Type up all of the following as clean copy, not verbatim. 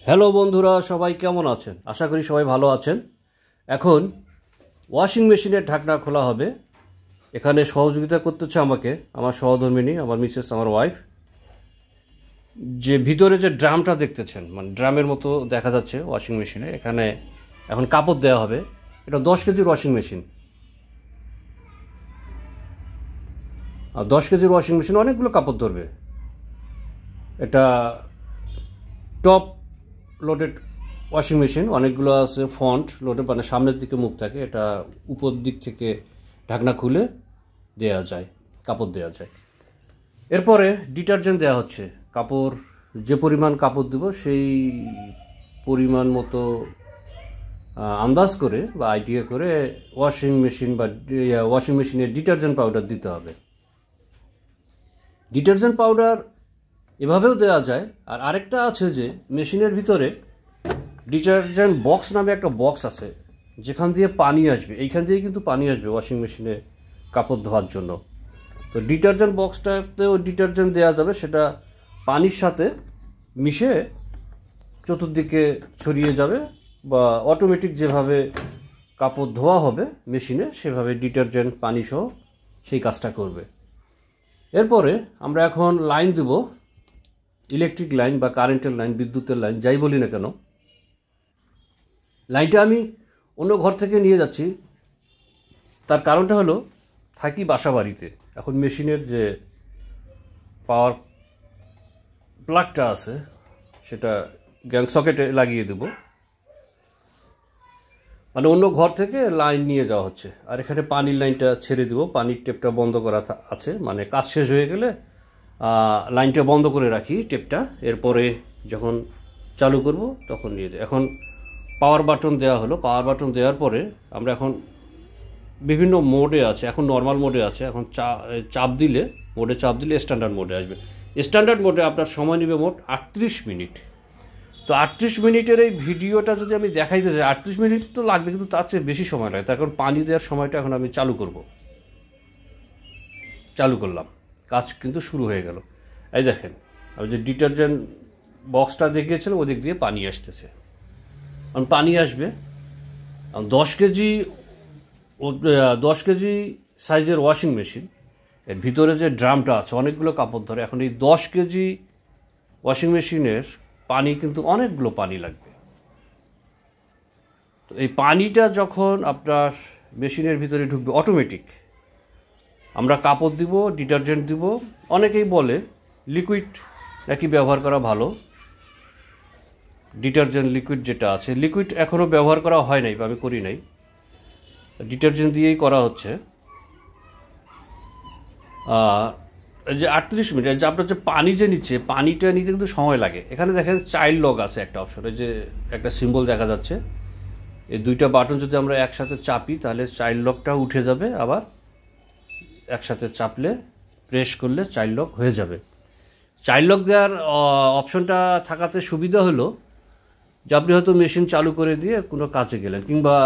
Hello বন্ধুরা, সবাই কেমন আছেন? আশা করি সবাই ভালো আছেন। এখন ওয়াশিং মেশিনের ঢাকনা খোলা হবে। এখানে সহযোগিতা করতেছে আমাকে আমার সহধর্মিণী, আমার মিসেস, আমার ওয়াইফ। যে ভিতরে যে ড্রামটা দেখতেছেন, মানে ড্রামের মতো দেখা যাচ্ছে ওয়াশিং মেশিনে, এখানে এখন কাপড় দেওয়া হবে। এটা 10 কেজির ওয়াশিং মেশিন। আর 10 কেজির ওয়াশিং মেশিন অনেকগুলো কাপড় ধরবে। এটা টপ লোডেড ওয়াশিং মেশিন, অনেকগুলো আছে ফ্রন্ট লোডেড, মানে সামনের দিকে মুখ থাকে। এটা উপর দিক থেকে ঢাকনা খুলে দেওয়া যায়, কাপড় দেওয়া যায়। এরপরে ডিটারজেন্ট দেওয়া হচ্ছে। কাপড় যে পরিমাণ কাপড় দেব সেই পরিমাণ মতো আন্দাজ করে বা আইডিয়া করে ওয়াশিং মেশিন বা ওয়াশিং মেশিনে ডিটারজেন্ট পাউডার দিতে হবে। ডিটারজেন্ট পাউডার এভাবেও দেওয়া যায়। আর আরেকটা আছে যে মেশিনের ভিতরে ডিটারজেন্ট বক্স নামে একটা বক্স আছে, যেখান দিয়ে পানি আসবে। এইখান দিয়ে কিন্তু পানি আসবে ওয়াশিং মেশিনে কাপড় ধোয়ার জন্য। তো ডিটারজেন্ট বক্সটাতেও ডিটারজেন্ট দেওয়া যাবে, সেটা পানির সাথে মিশে চতুর্দিকে ছড়িয়ে যাবে, বা অটোমেটিক যেভাবে কাপড় ধোয়া হবে মেশিনে সেভাবে ডিটারজেন্ট পানি সহ সেই কাজটা করবে। এরপরে আমরা এখন লাইন দেব, ইলেকট্রিক লাইন বা কারেন্টের লাইন, বিদ্যুতের লাইন, যাই বলি না কেন। লাইনটা আমি অন্য ঘর থেকে নিয়ে যাচ্ছি। তার কারণটা হলো, থাকি বাসা বাড়িতে, এখন মেশিনের যে পাওয়ার প্লাগটা আছে সেটা গ্যাং সকেটে লাগিয়ে দেব। মানে অন্য ঘর থেকে লাইন নিয়ে যাওয়া হচ্ছে। আর এখানে পানির লাইনটা ছেড়ে দেব, পানির টেপটা বন্ধ করা আছে, মানে কাজ শেষ হয়ে গেলে লাইনটা বন্ধ করে রাখি টেপটা। এরপরে যখন চালু করব তখন নিয়ে যাই। এখন পাওয়ার বাটন দেওয়া হলো। পাওয়ার বাটন দেওয়ার পরে আমরা এখন বিভিন্ন মোডে আছে। এখন নর্মাল মোডে আছে। এখন চাপ দিলে স্ট্যান্ডার্ড মোডে আসবে। স্ট্যান্ডার্ড মোডে আপনার সময় নেবে মোট 38 মিনিট। তো 38 মিনিটের এই ভিডিওটা যদি আমি দেখাইতে চাই, 38 মিনিট তো লাগবে, কিন্তু তার চেয়ে বেশি সময় লাগে। তার কারণ পানি দেওয়ার সময়টা এখন আমি চালু করলাম, কাজ কিন্তু শুরু হয়ে গেল। এই দেখেন, আমি যে ডিটারজেন্ট বক্সটা দেখিয়েছিলাম ওদিক দিয়ে পানি আসতেছে। কারণ পানি আসবে 10 কেজি সাইজের ওয়াশিং মেশিন, এর ভিতরে যে ড্রামটা আছে অনেকগুলো কাপড় ধরে। এখন এই 10 কেজি ওয়াশিং মেশিনের পানি কিন্তু অনেকগুলো পানি লাগবে। তো এই পানিটা যখন আপনার মেশিনের ভিতরে ঢুকবে অটোমেটিক, আমরা কাপড় দিব, ডিটারজেন্ট দিব। অনেকেই বলে লিকুইড নাকি ব্যবহার করা ভালো। ডিটারজেন্ট লিকুইড যেটা আছে, লিকুইড এখনও ব্যবহার করা হয় নাই বা আমি করি নাই, ডিটারজেন্ট দিয়েই করা হচ্ছে। যে 38 মিনিট যে আপনার যে পানি যে নিচ্ছে, পানিটা নিতে কিন্তু সময় লাগে। এখানে দেখেন চাইল্ড লক আছে একটা অপশনে, যে একটা সিম্বল দেখা যাচ্ছে। এই দুইটা বাটন যদি আমরা একসাথে চাপি তাহলে চাইল্ড লকটা উঠে যাবে, আবার একসাথে চাপলে প্রেস করলে চাইল্ড লক হয়ে যাবে। চাইল্ড লক দেওয়ার অপশনটা থাকাতে সুবিধা হলো যে আপনি হয়তো মেশিন চালু করে দিয়ে কোনো কাজে গেলেন, কিংবা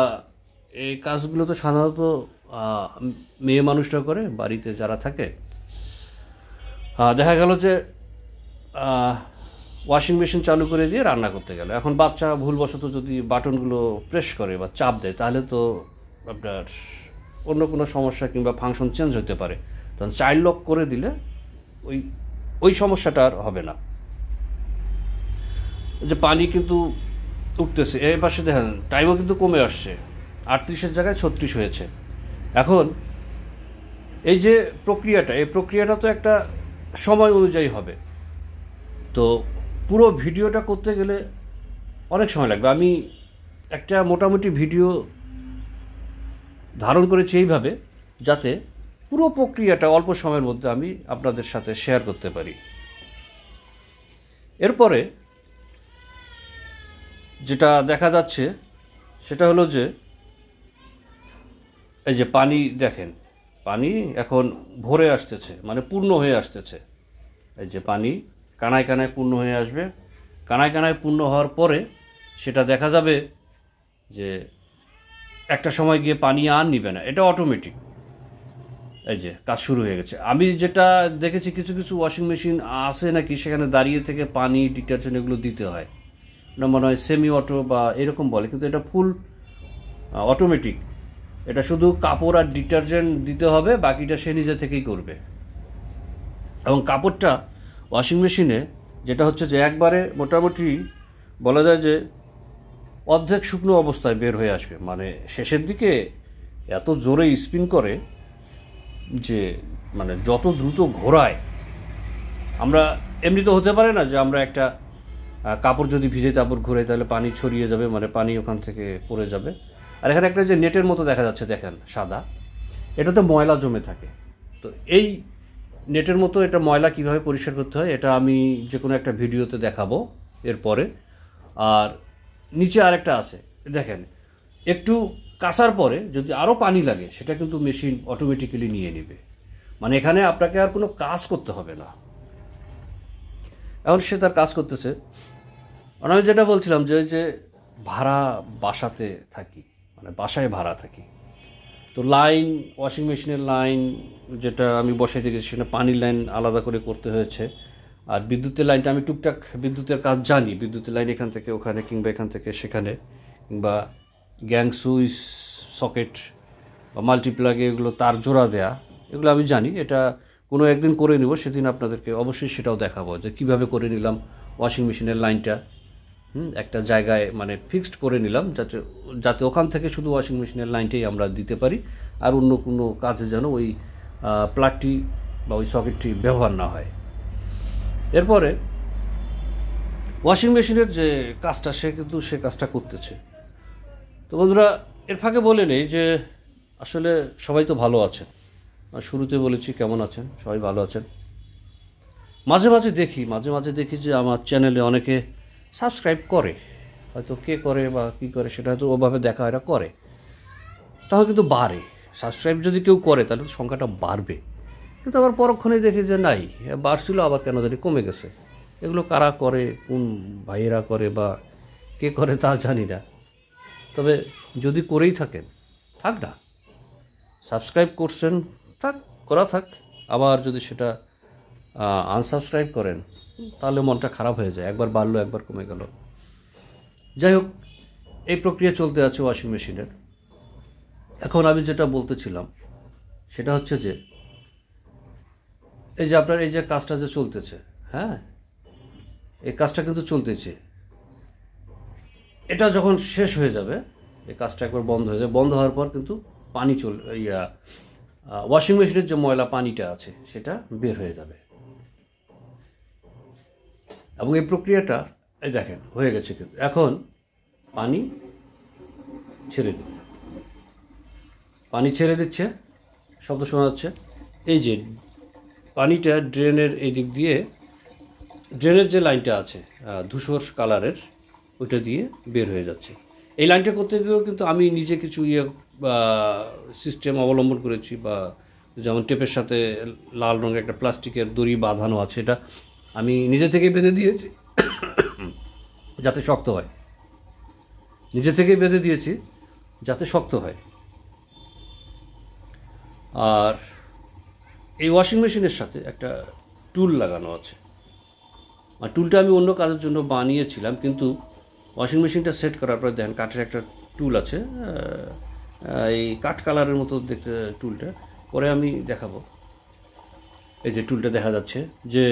এই কাজগুলো তো সাধারণত মেয়ে মানুষরা করে বাড়িতে যারা থাকে। দেখা গেল যে ওয়াশিং মেশিন চালু করে দিয়ে রান্না করতে গেল। এখন বাচ্চা ভুলবশত যদি বাটনগুলো প্রেস করে বা চাপ দেয়, তাহলে তো আপনার অন্য কোনো সমস্যা কিংবা ফাংশন চেঞ্জ হতে পারে। তখন চাইল্ড লক করে দিলে ওই সমস্যাটা আর হবে না। যে পানি কিন্তু উঠতেছে, এই পাশে দেখেন টাইমও কিন্তু কমে আসছে, 38-এর জায়গায় 36 হয়েছে। এখন এই যে প্রক্রিয়াটা তো একটা সময় অনুযায়ী হবে। তো পুরো ভিডিওটা করতে গেলে অনেক সময় লাগবে। আমি একটা মোটামুটি ভিডিও ধারণ করেছি এইভাবে, যাতে পুরো প্রক্রিয়াটা অল্প সময়ের মধ্যে আমি আপনাদের সাথে শেয়ার করতে পারি। এরপরে যেটা দেখা যাচ্ছে সেটা হলো যে এই যে পানি দেখেন, পানি এখন ভরে আসতেছে, মানে পূর্ণ হয়ে আসতেছে। এই যে পানি কানায় কানায় পূর্ণ হয়ে আসবে। কানায় কানায় পূর্ণ হওয়ার পরে সেটা দেখা যাবে যে একটা সময় গিয়ে পানি আর নিবে না, এটা অটোমেটিক। এই যে কাজ শুরু হয়ে গেছে। আমি যেটা দেখেছি কিছু কিছু ওয়াশিং মেশিন আছে নাকি সেখানে দাঁড়িয়ে থেকে পানি, ডিটারজেন্ট এগুলো দিতে হয়। না মনে হয় সেমি অটো বা এরকম বলে, কিন্তু এটা ফুল অটোমেটিক। এটা শুধু কাপড় আর ডিটারজেন্ট দিতে হবে, বাকিটা সে নিজে থেকেই করবে। এবং কাপড়টা ওয়াশিং মেশিনে যেটা হচ্ছে যে একবারে মোটামুটি বলা যায় যে অর্ধেক শুকনো অবস্থায় বের হয়ে আসবে, মানে শেষের দিকে এত জোরে স্পিন করে যে মানে যত দ্রুত ঘোরায়। আমরা এমনি তো হতে পারে না যে আমরা একটা কাপড় যদি ভিজে কাপড় ঘোরাই তাহলে পানি ছড়িয়ে যাবে, মানে পানি ওখান থেকে পড়ে যাবে। আর এখানে একটা যে নেটের মতো দেখা যাচ্ছে দেখেন সাদা, এটাতে ময়লা জমে থাকে। তো এই নেটের মতো এটা ময়লা কিভাবে পরিষ্কার করতে হয় এটা আমি যে কোনো একটা ভিডিওতে দেখাবো এরপরে। আর নিচে আরেকটা আছে দেখেন, একটু কাচার পরে যদি আরও পানি লাগে সেটা কিন্তু মেশিন অটোমেটিক্যালি নিয়ে নেবে, মানে এখানে আপনাকে আর কোনো কাজ করতে হবে না। এখন সে তার কাজ করতেছে। আর আমি যেটা বলছিলাম যে ওই যে ভাড়া বাসাতে থাকি, মানে বাসায় ভাড়া থাকি, তো লাইন ওয়াশিং মেশিনের লাইন যেটা আমি বসাইতে গেছি সেটা পানির লাইন আলাদা করে করতে হয়েছে। আর বিদ্যুতের লাইনটা আমি টুকটাক বিদ্যুতের কাজ জানি, বিদ্যুতের লাইন এখান থেকে ওখানে কিংবা এখান থেকে সেখানে, কিংবা গ্যাং সুইচ সকেট বা মাল্টিপ্লাগে এগুলো তার জোড়া দেয়া, এগুলো আমি জানি। এটা কোনো একদিন করে নেব, সেদিন আপনাদেরকে অবশ্যই সেটাও দেখাবো যে কীভাবে করে নিলাম ওয়াশিং মেশিনের লাইনটা একটা জায়গায় মানে ফিক্সড করে নিলাম, যাতে ওখান থেকে শুধু ওয়াশিং মেশিনের লাইনটাই আমরা দিতে পারি, আর অন্য কোনো কাজে যেন ওই প্লাগটি বা ওই সকেটটি ব্যবহার না হয়। এরপরে ওয়াশিং মেশিনের যে কাজটা সে কাজটা করতেছে। তো বন্ধুরা এর ফাঁকে বলে নেই যে আসলে সবাই তো ভালো আছেন, শুরুতে বলেছি কেমন আছেন, সবাই ভালো আছেন। মাঝে মাঝে দেখি যে আমার চ্যানেলে অনেকে সাবস্ক্রাইব করে, হয়তো কে করে বা কী করে সেটা হয়তো ওভাবে দেখা এরা করে, তাহলে কিন্তু বাড়ে। সাবস্ক্রাইব যদি কেউ করে তাহলে তো সংখ্যাটা বাড়বে, কিন্তু আবার পরক্ষণে দেখি যে নাই, বাড়ছিল আবার কেন জানি কমে গেছে। এগুলো কারা করে, কোন ভাইয়েরা করে বা কে করে তা জানি না। তবে যদি করেই থাকেন থাক না, সাবস্ক্রাইব করছেন করা থাক। আবার যদি সেটা আনসাবস্ক্রাইব করেন তাহলে মনটা খারাপ হয়ে যায়, একবার বাড়লো একবার কমে গেল। যাই হোক, এই প্রক্রিয়া চলতে আছে ওয়াশিং মেশিনের। এখন আমি যেটা বলতেছিলাম সেটা হচ্ছে যে এই যে আপনার এই যে কাজটা যে চলতেছে, হ্যাঁ এই কাজটা কিন্তু চলতেছে, এটা যখন শেষ হয়ে যাবে, এই কাজটা একবার বন্ধ হয়ে যাবে, বন্ধ হওয়ার পর কিন্তু পানি ওয়াশিং মেশিনের যে ময়লা পানিটা আছে সেটা বের হয়ে যাবে। এবং এই প্রক্রিয়াটা এই দেখেন হয়ে গেছে, কিন্তু এখন পানি ছেড়ে দেবে, পানি ছেড়ে দিচ্ছে, শব্দ শোনা যাচ্ছে। এই যে পানিটা ড্রেনের এই দিক দিয়ে, ড্রেনের যে লাইনটা আছে ধূসর কালারের, ওইটা দিয়ে বের হয়ে যাচ্ছে। এই লাইনটা করতে গিয়েও কিন্তু আমি নিজে কিছু সিস্টেম অবলম্বন করেছি, বা যেমন টেপের সাথে লাল রঙের একটা প্লাস্টিকের দড়ি বাঁধানো আছে, এটা আমি নিজে থেকেই বেঁধে দিয়েছি যাতে শক্ত হয়, নিজে থেকেই বেঁধে দিয়েছি যাতে শক্ত হয়। আর এই ওয়াশিং মেশিনের সাথে একটা টুল লাগানো আছে, আর টুলটা আমি অন্য কাজের জন্য বানিয়েছিলাম, কিন্তু ওয়াশিং মেশিনটা সেট করার পর দেখেন কাঠের একটা টুল আছে, এই কাঠ কালারের মতো দেখতে টুলটা, পরে আমি দেখাবো। এই যে টুলটা দেখা যাচ্ছে যে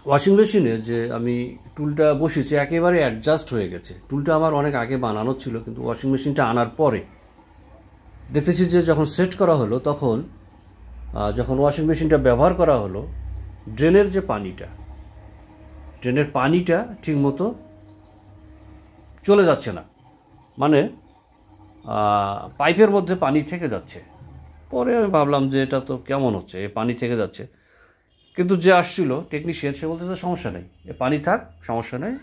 ওয়াশিং মেশিনে যে আমি টুলটা বসিয়েছি একেবারে অ্যাডজাস্ট হয়ে গেছে। টুলটা আমার অনেক আগে বানানো ছিল, কিন্তু ওয়াশিং মেশিনটা আনার পরে দেখতেছি যে যখন সেট করা হলো, তখন যখন ওয়াশিং মেশিনটা ব্যবহার করা হলো, ড্রেনের যে পানিটা, ড্রেনের পানিটা ঠিকমতো চলে যাচ্ছে না, মানে পাইপের মধ্যে পানি থেকে যাচ্ছে। পরে আমি ভাবলাম যে এটা তো কেমন হচ্ছে, এই পানি থেকে যাচ্ছে। কিন্তু যে আসছিল টেকনিশিয়ান, সে বলতেছে সমস্যা নেই, এ পানি থাক, সমস্যা নেই,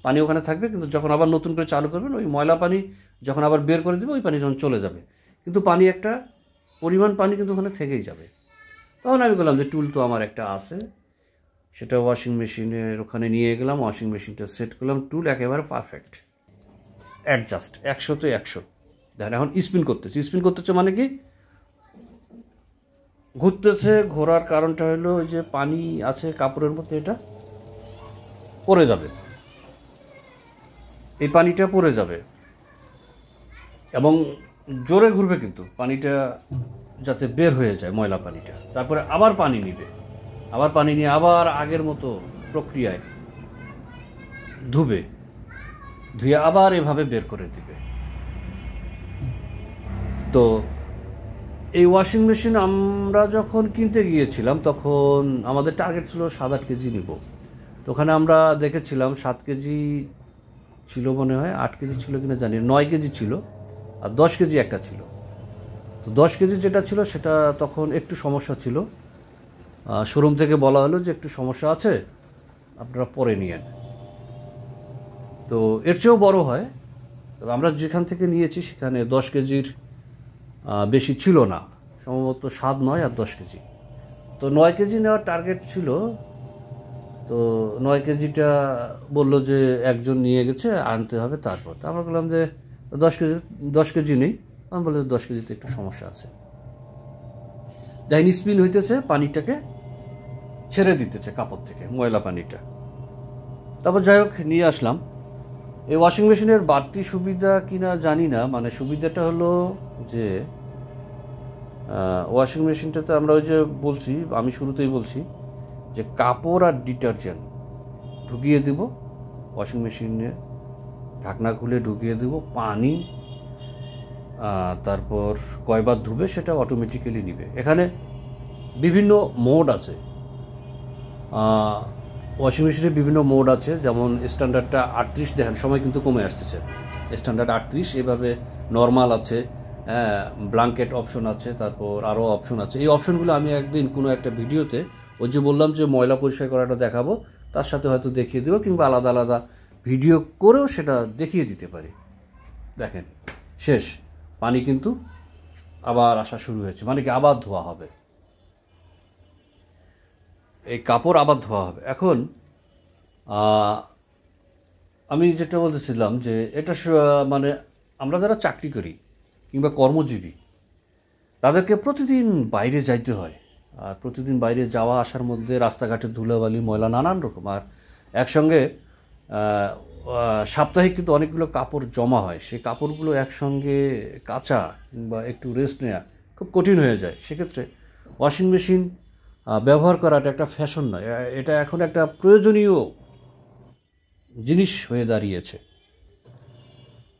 পানি ওখানে থাকবে, কিন্তু যখন আবার নতুন করে চালু করবেন ওই ময়লা পানি যখন আবার বের করে দেবে ওই পানি যখন চলে যাবে, কিন্তু পানি একটা পরিমাণ পানি কিন্তু ওখানে থেকেই যাবে। তখন আমি বললাম যে টুল তো আমার একটা আছে, সেটা ওয়াশিং মেশিনের ওখানে নিয়ে গেলাম, ওয়াশিং মেশিনটা সেট করলাম, টুল একেবারে পারফেক্ট অ্যাডজাস্ট 100-তে 100। দেখেন এখন স্পিন করতেছে মানে কি ঘুরতেছে, ঘোরার কারণটা হলো যে পানি আছে কাপড়ের মধ্যে, এটা পড়ে যাবে, এই পানিটা পড়ে যাবে এবং জোরে ঘুরবে, কিন্তু পানিটা যাতে বের হয়ে যায় ময়লা পানিটা। তারপরে আবার পানি নিবে, আবার পানি নিয়ে আবার আগের মতো প্রক্রিয়ায় ধুয়ে আবার এভাবে বের করে দিবে। তো এই ওয়াশিং মেশিন আমরা যখন কিনতে গিয়েছিলাম তখন আমাদের টার্গেট ছিল 7-8 কেজি নিব। তো ওখানে আমরা দেখেছিলাম 7 কেজি ছিল মনে হয়, 8 কেজি ছিল কিনা জানি, 9 কেজি ছিল আর 10 কেজি একটা ছিল। তো 10 কেজি যেটা ছিল সেটা তখন একটু সমস্যা ছিল, শোরুম থেকে বলা হলো যে একটু সমস্যা আছে, আপনারা পরে নিয়েন। তো এর চেয়েও বড় হয়, তবে আমরা যেখান থেকে নিয়েছি সেখানে 10 কেজির বেশি ছিল না, সম্ভবত 7, 9 আর 10 কেজি। তো 9 কেজি নেওয়ার টার্গেট ছিল। তো 9 কেজিটা বললো যে একজন নিয়ে গেছে, আনতে হবে। তারপর তো আমরা বললাম যে 10 কেজি নেই। আমি বললাম 10 কেজিতে একটু সমস্যা আছে। দেখেন স্পিন হইতেছে, পানিটাকে ছেড়ে দিতেছে কাপড় থেকে, ময়লা পানিটা। তারপর যাই হোক নিয়ে আসলাম। এই ওয়াশিং মেশিনের বাড়তি সুবিধা কিনা জানি না, মানে সুবিধাটা হলো যে ওয়াশিং মেশিনটাতে আমরা ওই যে বলছি, আমি শুরুতেই বলছি যে কাপড় আর ডিটারজেন্ট ঢুকিয়ে দেব ওয়াশিং মেশিনে, ঢাকনা খুলে ঢুকিয়ে দেব, পানি তারপর কয়বার ধুবে সেটা অটোমেটিক্যালি নিবে। এখানে বিভিন্ন মোড আছে, ওয়াশিং মেশিনে বিভিন্ন মোড আছে। যেমন স্ট্যান্ডার্ডটা 38, দেখেন সময় কিন্তু কমে আসতেছে, স্ট্যান্ডার্ড 38, এভাবে নর্মাল আছে, ব্ল্যাঙ্কেট অপশন আছে, তারপর আরও অপশন আছে। এই অপশনগুলো আমি একদিন কোনো একটা ভিডিওতে, ওই যে বললাম যে ময়লা পরিষ্কার করাটা দেখাবো, তার সাথে হয়তো দেখিয়ে দেবো, কিংবা আলাদা আলাদা ভিডিও করেও সেটা দেখিয়ে দিতে পারি। দেখেন শেষ, পানি কিন্তু আবার আসা শুরু হয়েছে, মানে কি আবার ধোয়া হবে, এই কাপড় আবার ধোয়া হবে। এখন আমি যেটা বলতেছিলাম যে এটা মানে আমরা যারা চাকরি করি কিংবা কর্মজীবী, তাদেরকে প্রতিদিন বাইরে যাইতে হয়। আর প্রতিদিন বাইরে যাওয়া আসার মধ্যে রাস্তাঘাটে ধুলাবালি, ময়লা, নানান রকম। আর একসঙ্গে সাপ্তাহিক কিন্তু অনেকগুলো কাপড় জমা হয়, সেই কাপড়গুলো একসঙ্গে কাচা কিংবা একটু রেস্ট নেওয়া খুব কঠিন হয়ে যায়। সেক্ষেত্রে ওয়াশিং মেশিন ব্যবহার করাটা একটা ফ্যাশন নয়, এটা এখন একটা প্রয়োজনীয় জিনিস হয়ে দাঁড়িয়েছে।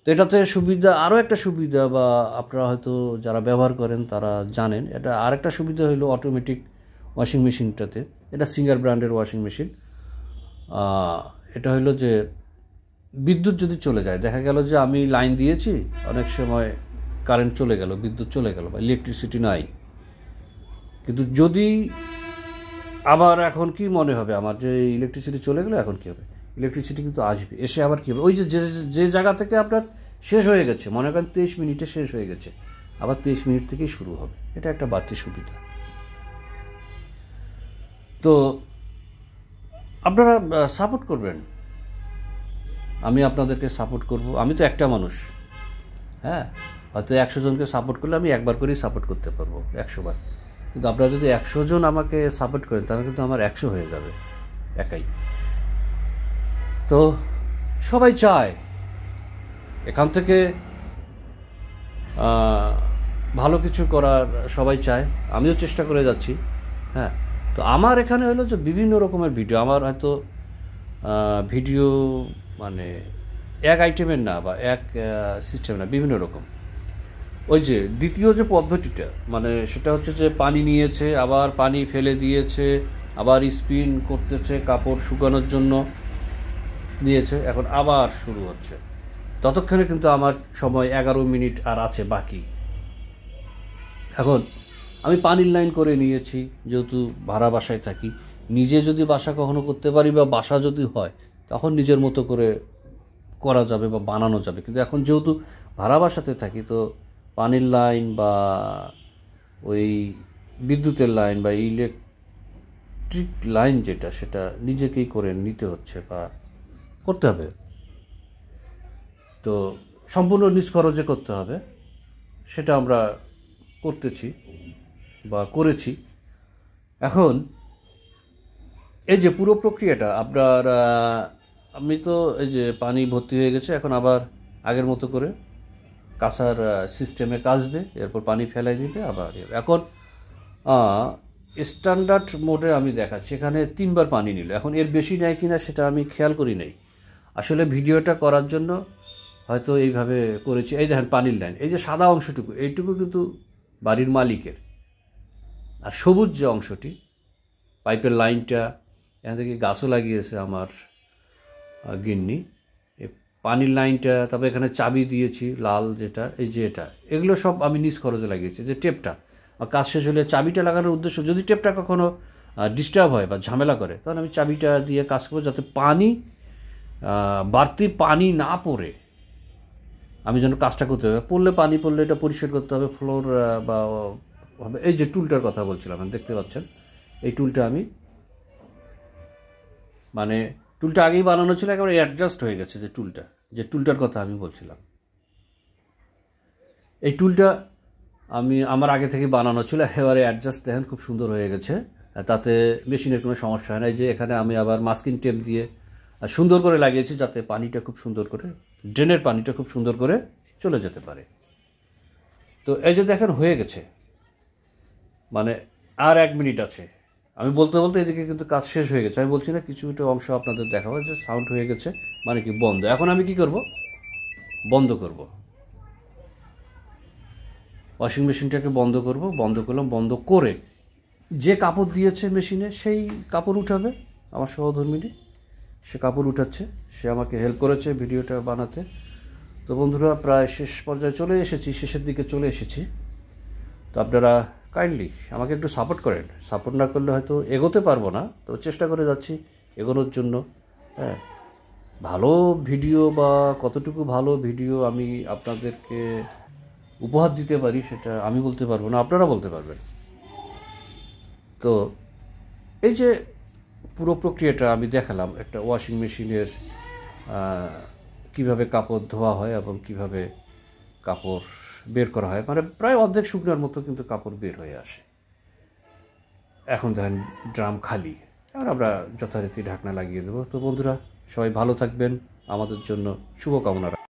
তো এটাতে সুবিধা, আরও একটা সুবিধা, বা আপনারা হয়তো যারা ব্যবহার করেন তারা জানেন, এটা আরেকটা সুবিধা হলো অটোমেটিক ওয়াশিং মেশিনটাতে। এটা সিঙ্গার ব্র্যান্ডের ওয়াশিং মেশিন। এটা হলো যে বিদ্যুৎ যদি চলে যায়, দেখা গেল যে আমি লাইন দিয়েছি, অনেক সময় কারেন্ট চলে গেল, বিদ্যুৎ চলে গেল বা ইলেকট্রিসিটি নাই, কিন্তু যদি আবার এখন কি মনে হবে আমার যে ইলেকট্রিসিটি চলে গেলে এখন কী হবে, ইলেকট্রিসিটি কিন্তু আসবে, এসে আবার কী হবে, ওই যে যে জায়গা থেকে আপনার শেষ হয়ে গেছে, মনে করেন 23 মিনিটে শেষ হয়ে গেছে, আবার 23 মিনিট থেকেই শুরু হবে। এটা একটা বাড়তি সুবিধা। তো আপনারা সাপোর্ট করবেন, আমি আপনাদেরকে সাপোর্ট করব। আমি তো একটা মানুষ, হ্যাঁ, হয়তো 100 জনকে সাপোর্ট করলে আমি একবার করেই সাপোর্ট করতে পারবো 100 বার, কিন্তু আপনারা যদি 100 জন আমাকে সাপোর্ট করেন তাহলে কিন্তু আমার 100 হয়ে যাবে একাই। তো সবাই চায় এখান থেকে ভালো কিছু করার, সবাই চায়, আমিও চেষ্টা করে যাচ্ছি। হ্যাঁ, তো আমার এখানে হলো যে বিভিন্ন রকমের ভিডিও, আমার হয়তো ভিডিও মানে এক আইটেমের না বা এক সিস্টেম না, বিভিন্ন রকম। ওই যে দ্বিতীয় যে পদ্ধতিটা, মানে সেটা হচ্ছে যে পানি নিয়েছে, আবার পানি ফেলে দিয়েছে, আবার স্পিন করতেছে, কাপড় শুকানোর জন্য দিয়েছে, এখন আবার শুরু হচ্ছে। ততক্ষণে কিন্তু আমার সময় 11 মিনিট আর আছে বাকি। এখন আমি পানির লাইন করে নিয়েছি, যেহেতু ভাড়া বাসায় থাকি। নিজে যদি বাসা কখনো করতে পারি বা বাসা যদি হয়, তখন নিজের মতো করে করা যাবে বা বানানো যাবে। কিন্তু এখন যেহেতু ভাড়া বাসাতে থাকি, তো পানির লাইন বা ওই বিদ্যুতের লাইন বা ইলেকট্রিক লাইন যেটা, সেটা নিজেকেই করে নিতে হচ্ছে বা করতে হবে। তো সম্পূর্ণ নিজ খরচে করতে হবে, সেটা আমরা করতেছি বা করেছি। এখন এই যে পুরো প্রক্রিয়াটা আপনার আমি তো এই যে পানি ভর্তি হয়ে গেছে, এখন আবার আগের মতো করে কাঁচার সিস্টেমে কাচবে, এরপর পানি ফেলাই দিবে আবার। এখন স্ট্যান্ডার্ড মোডে আমি দেখাচ্ছি, এখানে 3বার পানি নিল। এখন এর বেশি নেয় কিনা সেটা আমি খেয়াল করি নাই, আসলে ভিডিওটা করার জন্য হয়তো এইভাবে করেছি। এই দেখেন পানির লাইন, এই যে সাদা অংশটুকু এইটুকু কিন্তু বাড়ির মালিকের, আর সবুজ যে অংশটি পাইপের লাইনটা, এখান থেকে গাছও লাগিয়েছে আমার গিন্নি। এই পানির লাইনটা, তারপরে এখানে চাবি দিয়েছি লাল যেটা, এই যে এগুলো সব আমি নিজ খরচে লাগিয়েছি। যে টেপটা কাজ শেষ হলে চাবিটা লাগানোর উদ্দেশ্য, যদি টেপটা কখনো ডিস্টার্ব হয় বা ঝামেলা করে, তখন আমি চাবিটা দিয়ে কাজ করবো, যাতে পানি বাড়তি পানি না পড়ে আমি যেন কাজটা করতে হবে। পানি পড়লে এটা পরিষ্কার করতে হবে, ফ্লোর বা হবে। এই যে টুলটার কথা বলছিলাম, দেখতে পাচ্ছেন এই টুলটা আমি মানে টুলটা আগেই বানানো ছিল, একেবারে অ্যাডজাস্ট হয়ে গেছে। যে টুলটার কথা আমি বলছিলাম, এই টুলটা আমার আগে থেকে বানানো ছিল, একেবারে অ্যাডজাস্ট দেখেন খুব সুন্দর হয়ে গেছে, তাতে মেশিনের কোনো সমস্যা হয় না। এই যে এখানে আমি আবার মাস্কিং টেপ দিয়ে সুন্দর করে লাগিয়েছি, যাতে পানিটা খুব সুন্দর করে, ড্রেনের পানিটা খুব সুন্দর করে চলে যেতে পারে। তো এই যে দেখেন হয়ে গেছে, মানে আর 1 মিনিট আছে। আমি বলতে বলতে এদিকে কিন্তু কাজ শেষ হয়ে গেছে। আমি বলছি না কিছুটা অংশ আপনাদের দেখাবো, যে সাউন্ড হয়ে গেছে মানে কি বন্ধ। এখন আমি কি করব, বন্ধ করব, ওয়াশিং মেশিনটাকে বন্ধ করব। বন্ধ করলাম, বন্ধ করে যে কাপড় দিয়েছে মেশিনে সেই কাপড় উঠাবে। আমার সহধর্মিনী সে কাপড় উঠাচ্ছে, সে আমাকে হেল্প করেছে ভিডিওটা বানাতে। তো বন্ধুরা প্রায় শেষ পর্যায়ে চলে এসেছি, শেষের দিকে চলে এসেছি। তো আপনারা কাইন্ডলি আমাকে একটু সাপোর্ট করেন, সাপোর্ট না করলে হয়তো এগোতে পারবো না, তো চেষ্টা করে যাচ্ছি এগোনোর জন্য। হ্যাঁ, ভালো ভিডিও বা কতটুকু ভালো ভিডিও আমি আপনাদেরকে উপহার দিতে পারি সেটা আমি বলতে পারবো না, আপনারা বলতে পারবেন। তো এই যে পুরো প্রক্রিয়াটা আমি দেখালাম, একটা ওয়াশিং মেশিনের কিভাবে কাপড় ধোয়া হয় এবং কিভাবে কাপড় বের করা হয়, মানে প্রায় অর্ধেক শুকনোর মতো কিন্তু কাপড় বের হয়ে আসে। এখন দেখেন ড্রাম খালি, আর আমরা যথারীতি ঢাকনা লাগিয়ে দেবো। তো বন্ধুরা সবাই ভালো থাকবেন, আমাদের জন্য শুভকামনা।